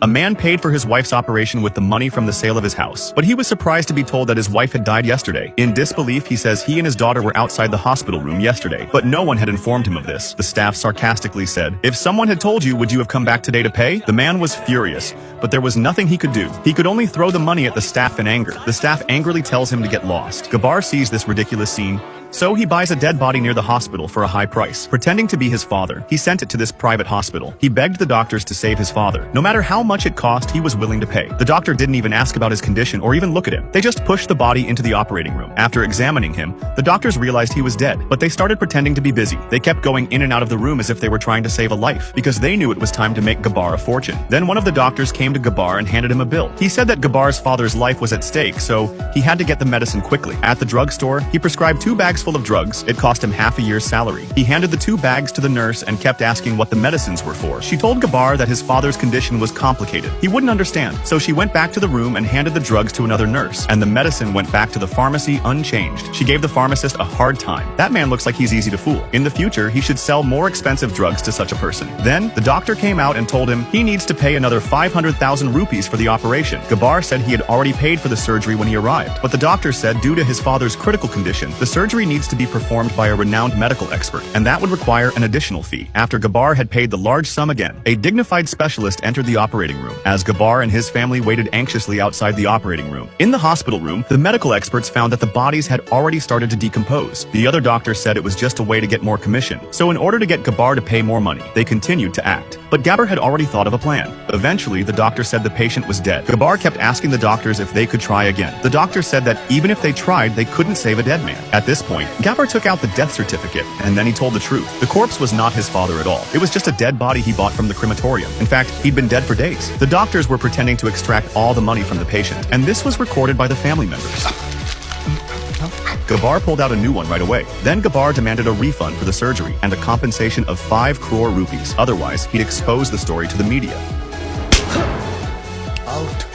A man paid for his wife's operation with the money from the sale of his house, but he was surprised to be told that his wife had died yesterday. In disbelief, he says he and his daughter were outside the hospital room yesterday, but no one had informed him of this. The staff sarcastically said, "If someone had told you, would you have come back today to pay?" The man was furious, but there was nothing he could do. He could only throw the money at the staff in anger. The staff angrily tells him to get lost. Gabbar sees this ridiculous scene, so he buys a dead body near the hospital for a high price. Pretending to be his father, he sent it to this private hospital. He begged the doctors to save his father. No matter how much it cost, he was willing to pay. The doctor didn't even ask about his condition or even look at him. They just pushed the body into the operating room. After examining him, the doctors realized he was dead, but they started pretending to be busy. They kept going in and out of the room as if they were trying to save a life, because they knew it was time to make Gabbar a fortune. Then one of the doctors came to Gabbar and handed him a bill. He said that Gabbar's father's life was at stake, so he had to get the medicine quickly. At the drugstore, he prescribed 2 bags full of drugs. It cost him half a year's salary. He handed the 2 bags to the nurse and kept asking what the medicines were for. She told Gabbar that his father's condition was complicated. He wouldn't understand, so she went back to the room and handed the drugs to another nurse, and the medicine went back to the pharmacy unchanged. She gave the pharmacist a hard time. That man looks like he's easy to fool. In the future, he should sell more expensive drugs to such a person. Then, the doctor came out and told him he needs to pay another 500,000 rupees for the operation. Gabbar said he had already paid for the surgery when he arrived, but the doctor said due to his father's critical condition, the surgery needs to be performed by a renowned medical expert, and that would require an additional fee. After Gabbar had paid the large sum again, a dignified specialist entered the operating room. As Gabbar and his family waited anxiously outside the operating room. In the hospital room, the medical experts found that the bodies had already started to decompose. The other doctor said it was just a way to get more commission. So in order to get Gabbar to pay more money, they continued to act. But Gabbar had already thought of a plan. Eventually, the doctor said the patient was dead. Gabbar kept asking the doctors if they could try again. The doctor said that even if they tried, they couldn't save a dead man. At this point, Gabbar took out the death certificate, and then he told the truth. The corpse was not his father at all. It was just a dead body he bought from the crematorium. In fact, he'd been dead for days. The doctors were pretending to extract all the money from the patient, and this was recorded by the family members. Gabbar pulled out a new one right away. Then Gabbar demanded a refund for the surgery and a compensation of 5 crore rupees. Otherwise, he'd expose the story to the media. Out.